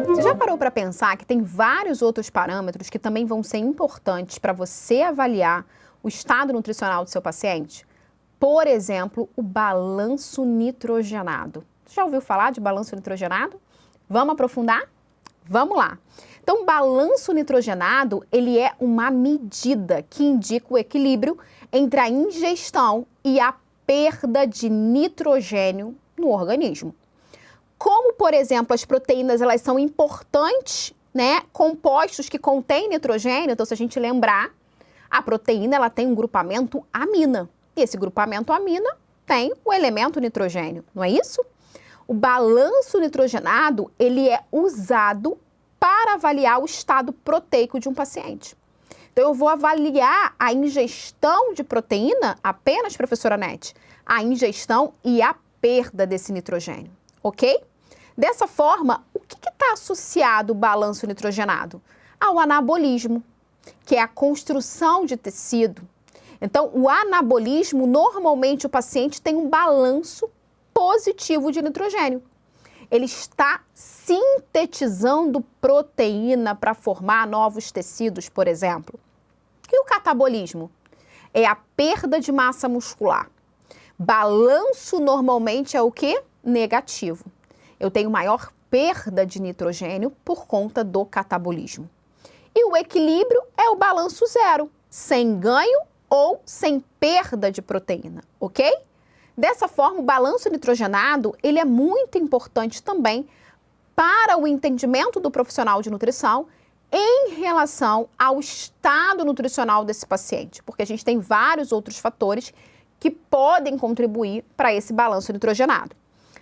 Você já parou para pensar que tem vários outros parâmetros que também vão ser importantes para você avaliar o estado nutricional do seu paciente? Por exemplo, o balanço nitrogenado. Você já ouviu falar de balanço nitrogenado? Vamos aprofundar? Vamos lá. Então, o balanço nitrogenado, ele é uma medida que indica o equilíbrio entre a ingestão e a perda de nitrogênio no organismo. Como, por exemplo, as proteínas, elas são importantes, né, compostos que contêm nitrogênio, então se a gente lembrar, a proteína, ela tem um grupamento amina, e esse grupamento amina tem o elemento nitrogênio, não é isso? O balanço nitrogenado, ele é usado para avaliar o estado proteico de um paciente. Então, eu vou avaliar a ingestão de proteína, apenas, professora Nete, a ingestão e a perda desse nitrogênio, ok? Dessa forma, o que está associado o balanço nitrogenado? Ao anabolismo, que é a construção de tecido. Então, o anabolismo, normalmente o paciente tem um balanço positivo de nitrogênio. Ele está sintetizando proteína para formar novos tecidos, por exemplo. E o catabolismo? É a perda de massa muscular. Balanço normalmente é o quê? Negativo. Eu tenho maior perda de nitrogênio por conta do catabolismo. E o equilíbrio é o balanço zero, sem ganho ou sem perda de proteína, ok? Dessa forma, o balanço nitrogenado, ele é muito importante também para o entendimento do profissional de nutrição em relação ao estado nutricional desse paciente, porque a gente tem vários outros fatores que podem contribuir para esse balanço nitrogenado.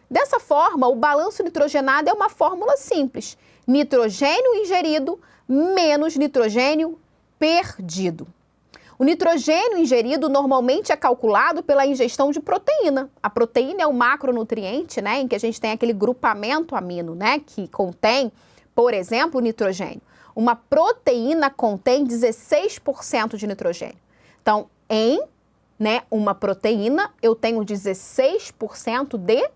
Dessa forma, o balanço nitrogenado é uma fórmula simples: nitrogênio ingerido menos nitrogênio perdido. O nitrogênio ingerido normalmente é calculado pela ingestão de proteína. A proteína é o macronutriente, né, em que a gente tem aquele grupamento amino, né, que contém, por exemplo, o nitrogênio. Uma proteína contém 16% de nitrogênio. Então, uma proteína, eu tenho 16% de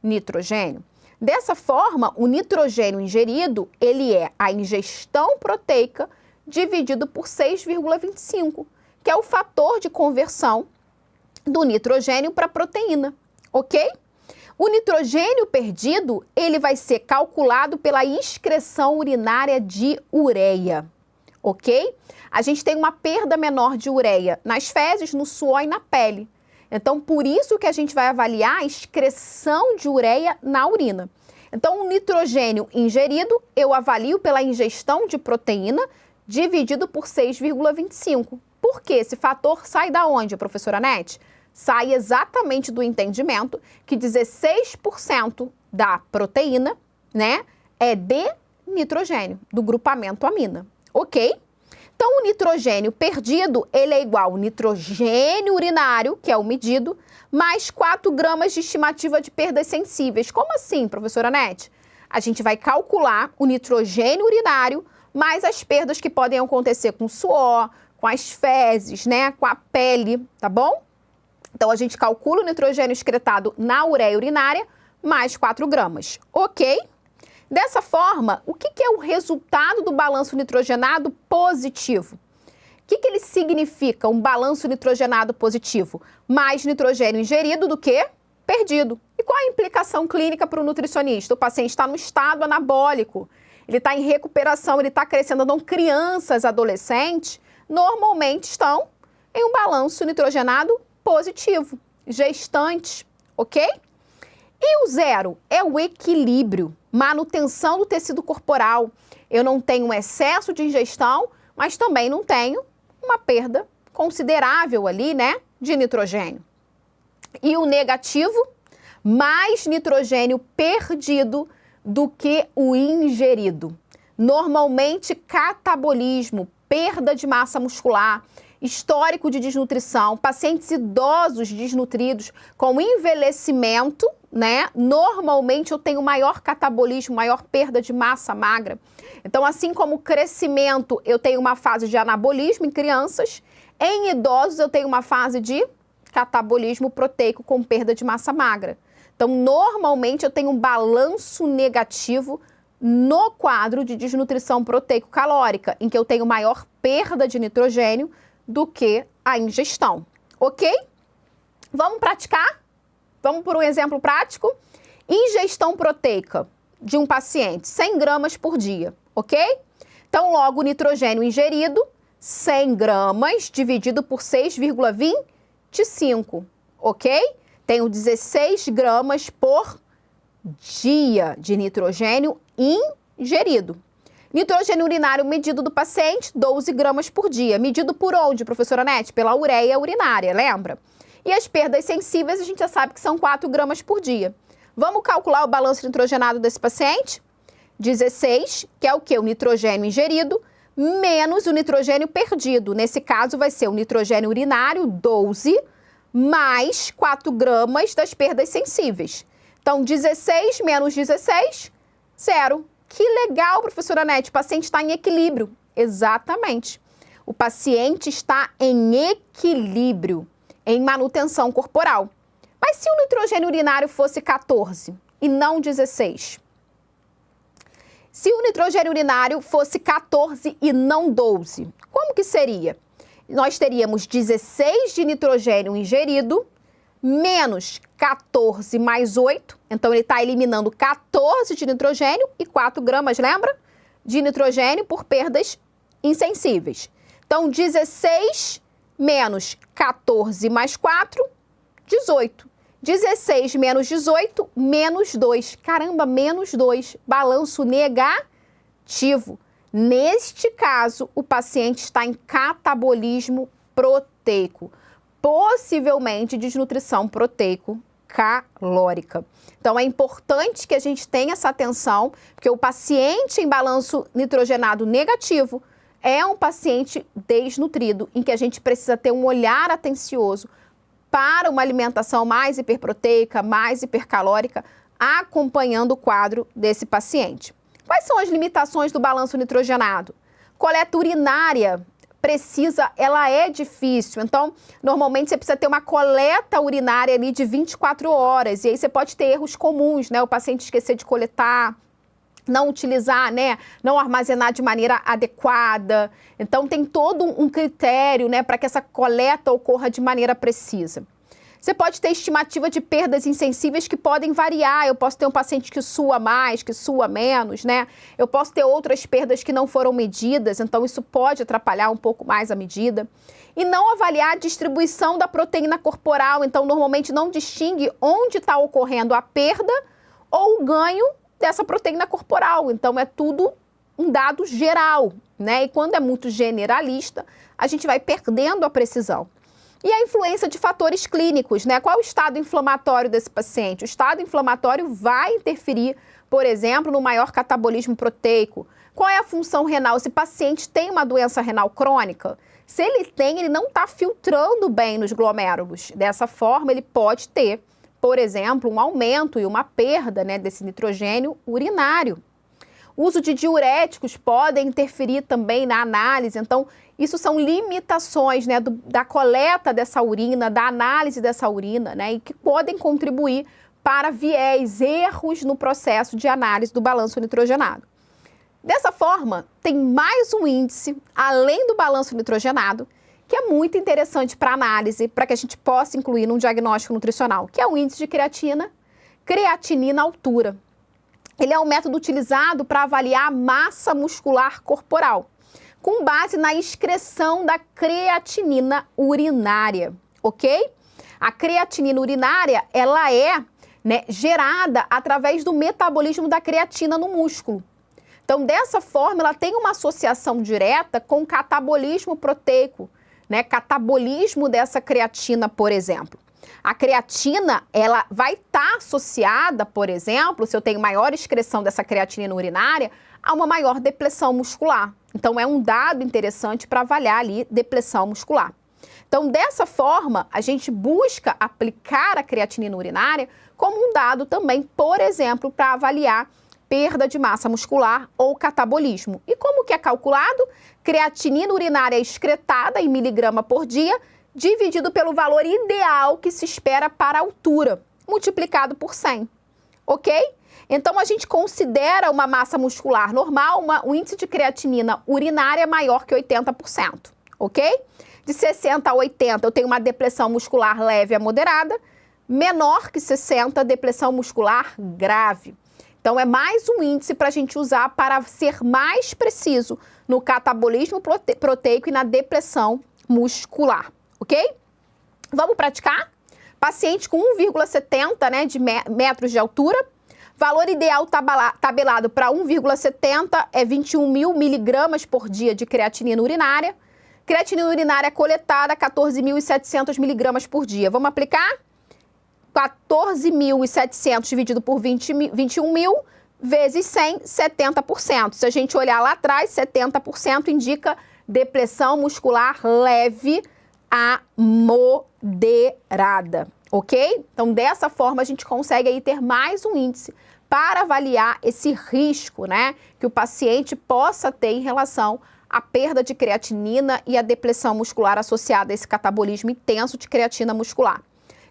nitrogênio. Dessa forma, o nitrogênio ingerido, ele é a ingestão proteica dividido por 6,25, que é o fator de conversão do nitrogênio para proteína, ok? O nitrogênio perdido, ele vai ser calculado pela excreção urinária de ureia, ok? A gente tem uma perda menor de ureia nas fezes, no suor e na pele. Então, por isso que a gente vai avaliar a excreção de ureia na urina. Então, o nitrogênio ingerido, eu avalio pela ingestão de proteína dividido por 6,25. Por quê? Esse fator sai da onde, professora Nete? Sai exatamente do entendimento que 16% da proteína, né, é de nitrogênio, do grupamento amina, ok? Então, o nitrogênio perdido, ele é igual ao nitrogênio urinário, que é o medido, mais 4 gramas de estimativa de perdas sensíveis. Como assim, professora Nete? A gente vai calcular o nitrogênio urinário mais as perdas que podem acontecer com o suor, com as fezes, né, com a pele, tá bom? Então, a gente calcula o nitrogênio excretado na ureia urinária mais 4 gramas, ok? Dessa forma, o que é o resultado do balanço nitrogenado positivo? O que ele significa, um balanço nitrogenado positivo? Mais nitrogênio ingerido do que perdido. E qual a implicação clínica para o nutricionista? O paciente está no estado anabólico, ele está em recuperação, ele está crescendo. Então, crianças, adolescentes, normalmente estão em um balanço nitrogenado positivo. Gestantes, ok? E o zero é o equilíbrio, manutenção do tecido corporal. Eu não tenho um excesso de ingestão, mas também não tenho uma perda considerável ali, né, de nitrogênio. E o negativo, mais nitrogênio perdido do que o ingerido. Normalmente, catabolismo, perda de massa muscular, histórico de desnutrição, pacientes idosos desnutridos com envelhecimento, né? Normalmente eu tenho maior catabolismo, maior perda de massa magra. Então, assim como o crescimento, eu tenho uma fase de anabolismo em crianças, em idosos eu tenho uma fase de catabolismo proteico com perda de massa magra. Então, normalmente eu tenho um balanço negativo no quadro de desnutrição proteico-calórica, em que eu tenho maior perda de nitrogênio do que a ingestão, ok? Vamos praticar? Vamos por um exemplo prático? Ingestão proteica de um paciente, 100 gramas por dia, ok? Então, logo, o nitrogênio ingerido, 100 gramas dividido por 6,25, ok? Tenho 16 gramas por dia de nitrogênio ingerido. Nitrogênio urinário medido do paciente, 12 gramas por dia. Medido por onde, professora Nete? Pela ureia urinária, lembra? E as perdas sensíveis a gente já sabe que são 4 gramas por dia. Vamos calcular o balanço nitrogenado desse paciente? 16, que é o quê? O nitrogênio ingerido, menos o nitrogênio perdido. Nesse caso vai ser o nitrogênio urinário, 12, mais 4 gramas das perdas sensíveis. Então, 16 menos 16, 0. Que legal, professora Nete, o paciente está em equilíbrio. Exatamente. O paciente está em equilíbrio, em manutenção corporal. Mas se o nitrogênio urinário fosse 14 e não 16? Se o nitrogênio urinário fosse 14 e não 12, como que seria? Nós teríamos 16 de nitrogênio ingerido, menos 14 mais 8, então ele está eliminando 14 de nitrogênio e 4 gramas, lembra? De nitrogênio por perdas insensíveis. Então, 16 menos 14 mais 4, 18. 16 menos 18, menos 2. Caramba, menos 2. Balanço negativo. Neste caso, o paciente está em catabolismo proteico. Possivelmente desnutrição proteico-calórica. Então, é importante que a gente tenha essa atenção, porque o paciente em balanço nitrogenado negativo é um paciente desnutrido, em que a gente precisa ter um olhar atencioso para uma alimentação mais hiperproteica, mais hipercalórica, acompanhando o quadro desse paciente. Quais são as limitações do balanço nitrogenado? Coleta urinária ela é difícil, então normalmente você precisa ter uma coleta urinária ali de 24 horas, e aí você pode ter erros comuns, né? O paciente esquecer de coletar, não utilizar, né? Não armazenar de maneira adequada. Então tem todo um critério, né, para que essa coleta ocorra de maneira precisa. Você pode ter estimativa de perdas insensíveis que podem variar. Eu posso ter um paciente que sua mais, que sua menos, né? Eu posso ter outras perdas que não foram medidas, então isso pode atrapalhar um pouco mais a medida. E não avaliar a distribuição da proteína corporal, então normalmente não distingue onde está ocorrendo a perda ou o ganho dessa proteína corporal. Então é tudo um dado geral, né? E quando é muito generalista, a gente vai perdendo a precisão. E a influência de fatores clínicos, né? Qual é o estado inflamatório desse paciente? O estado inflamatório vai interferir, por exemplo, no maior catabolismo proteico. Qual é a função renal? Esse paciente tem uma doença renal crônica? Se ele tem, ele não está filtrando bem nos glomérulos. Dessa forma, ele pode ter, por exemplo, um aumento e uma perda, né, desse nitrogênio urinário. O uso de diuréticos pode interferir também na análise. Então, isso são limitações, né, da coleta dessa urina, da análise dessa urina, né, e que podem contribuir para viés, erros no processo de análise do balanço nitrogenado. Dessa forma, tem mais um índice, além do balanço nitrogenado, que é muito interessante para análise, para que a gente possa incluir num diagnóstico nutricional, que é o índice de creatinina altura. Ele é um método utilizado para avaliar a massa muscular corporal, com base na excreção da creatinina urinária, ok? A creatinina urinária, ela é, né, gerada através do metabolismo da creatina no músculo. Então, dessa forma, ela tem uma associação direta com o catabolismo proteico, né? Catabolismo dessa creatina, por exemplo. A creatina, ela vai estar associada, por exemplo, se eu tenho maior excreção dessa creatinina urinária, a uma maior depressão muscular. Então, é um dado interessante para avaliar ali depressão muscular. Então, dessa forma, a gente busca aplicar a creatinina urinária como um dado também, por exemplo, para avaliar perda de massa muscular ou catabolismo. E como que é calculado? Creatinina urinária excretada em miligrama por dia dividido pelo valor ideal que se espera para a altura, multiplicado por 100, ok? Então, a gente considera uma massa muscular normal, um índice de creatinina urinária maior que 80%, ok? De 60 a 80, eu tenho uma depressão muscular leve a moderada, menor que 60, depressão muscular grave. Então, é mais um índice para a gente usar para ser mais preciso no catabolismo proteico e na depressão muscular, ok? Vamos praticar? Paciente com 1,70, né, de metros de altura. Valor ideal tabelado para 1,70 é 21.000 miligramas por dia de creatinina urinária. Creatinina urinária coletada, 14.700 miligramas por dia. Vamos aplicar? 14.700 dividido por 21.000 vezes 100, 70%. Se a gente olhar lá atrás, 70% indica depressão muscular leve a moderada, ok? Então, dessa forma, a gente consegue aí ter mais um índice para avaliar esse risco, né, que o paciente possa ter em relação à perda de creatinina e à depressão muscular associada a esse catabolismo intenso de creatina muscular.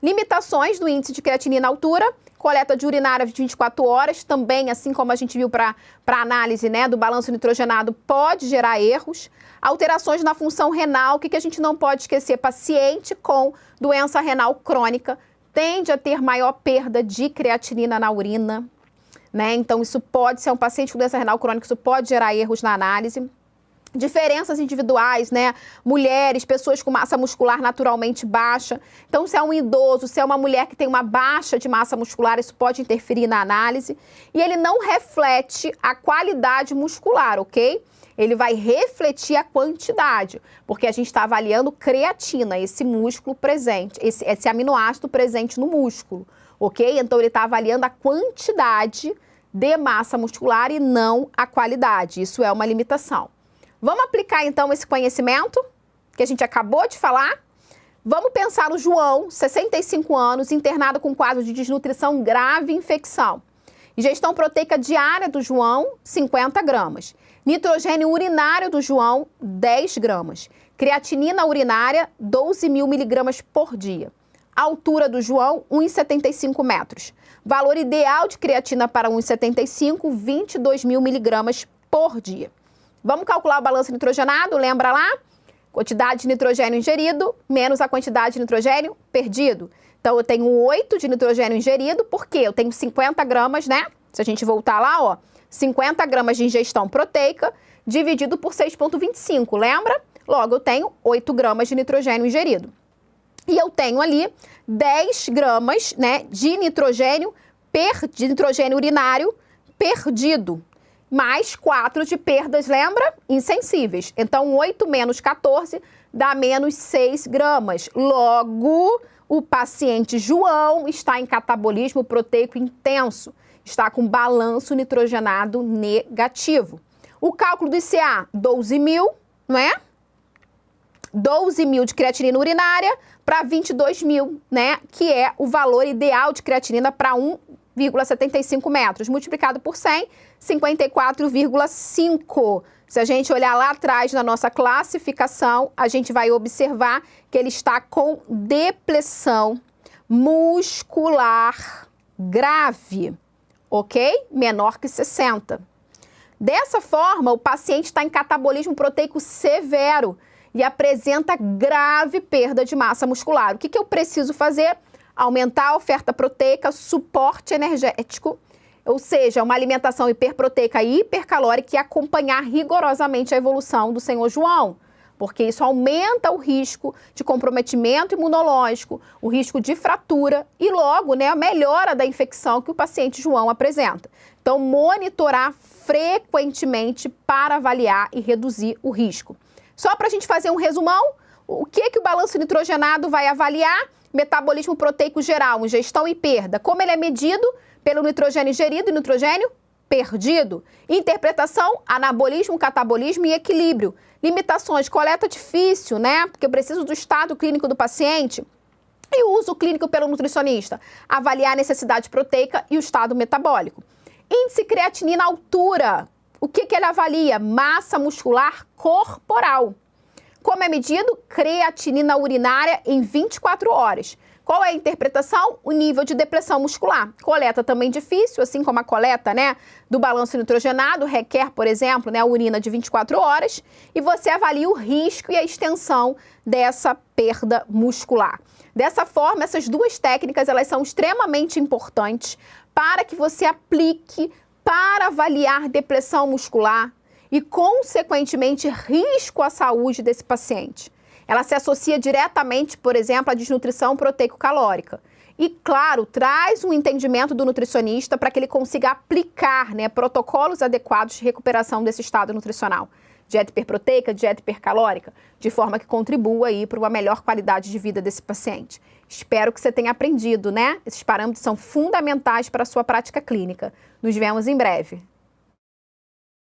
Limitações do índice de creatinina altura, coleta de urinária de 24 horas, também, assim como a gente viu para análise, né, do balanço nitrogenado, pode gerar erros. Alterações na função renal, o que a gente não pode esquecer? Paciente com doença renal crônica tende a ter maior perda de creatinina na urina, né? Então, isso pode ser um paciente com doença renal crônica, isso pode gerar erros na análise. Diferenças individuais, né? Mulheres, pessoas com massa muscular naturalmente baixa. Então, se é um idoso, se é uma mulher que tem uma baixa de massa muscular, isso pode interferir na análise. E ele não reflete a qualidade muscular, ok? Ele vai refletir a quantidade, porque a gente está avaliando creatina, esse músculo presente, esse aminoácido presente no músculo, ok? Então, ele está avaliando a quantidade de massa muscular e não a qualidade. Isso é uma limitação. Vamos aplicar, então, esse conhecimento que a gente acabou de falar? Vamos pensar no João, 65 anos, internado com quadro de desnutrição grave e infecção. Ingestão proteica diária do João, 50 gramas. Nitrogênio urinário do João, 10 gramas. Creatinina urinária, 12.000 miligramas por dia. Altura do João, 1,75 metros. Valor ideal de creatina para 1,75, 22.000 miligramas por dia. Vamos calcular o balanço nitrogenado, lembra lá? Quantidade de nitrogênio ingerido menos a quantidade de nitrogênio perdido. Então, eu tenho 8 de nitrogênio ingerido, porque eu tenho 50 gramas, né? Se a gente voltar lá, ó, 50 gramas de ingestão proteica dividido por 6,25, lembra? Logo, eu tenho 8 gramas de nitrogênio ingerido. E eu tenho ali 10 gramas, né, de nitrogênio urinário perdido. Mais 4 de perdas, lembra? Insensíveis. Então, 8 menos 14 dá menos 6 gramas. Logo, o paciente João está em catabolismo proteico intenso. Está com balanço nitrogenado negativo. O cálculo do ICA, 12.000, não é? 12.000 de creatinina urinária para 22.000, né? Que é o valor ideal de creatinina para 1,75 metros. Multiplicado por 100, 54,5. Se a gente olhar lá atrás na nossa classificação, a gente vai observar que ele está com depressão muscular grave, ok? Menor que 60. Dessa forma, o paciente está em catabolismo proteico severo e apresenta grave perda de massa muscular. O que eu preciso fazer? Aumentar a oferta proteica, suporte energético, ou seja, uma alimentação hiperproteica e hipercalórica e acompanhar rigorosamente a evolução do senhor João, porque isso aumenta o risco de comprometimento imunológico, o risco de fratura e logo, né, a melhora da infecção que o paciente João apresenta. Então, monitorar frequentemente para avaliar e reduzir o risco. Só para a gente fazer um resumão, o que o balanço nitrogenado vai avaliar? Metabolismo proteico geral, ingestão e perda. Como ele é medido? Pelo nitrogênio ingerido e nitrogênio perdido. Interpretação, anabolismo, catabolismo e equilíbrio. Limitações, coleta difícil, né? Porque eu preciso do estado clínico do paciente. E o uso clínico pelo nutricionista. Avaliar a necessidade proteica e o estado metabólico. Índice creatinina altura. O que ele avalia? Massa muscular corporal. Como é medido? Creatinina urinária em 24 horas. Qual é a interpretação? O nível de depressão muscular. Coleta também difícil, assim como a coleta, né, do balanço nitrogenado, requer, por exemplo, né, a urina de 24 horas, e você avalia o risco e a extensão dessa perda muscular. Dessa forma, essas duas técnicas, elas são extremamente importantes para que você aplique para avaliar depressão muscular e, consequentemente, risco à saúde desse paciente. Ela se associa diretamente, por exemplo, à desnutrição proteico-calórica. E, claro, traz um entendimento do nutricionista para que ele consiga aplicar, né, protocolos adequados de recuperação desse estado nutricional. Dieta hiperproteica, dieta hipercalórica, de forma que contribua aí para uma melhor qualidade de vida desse paciente. Espero que você tenha aprendido, né? Esses parâmetros são fundamentais para a sua prática clínica. Nos vemos em breve.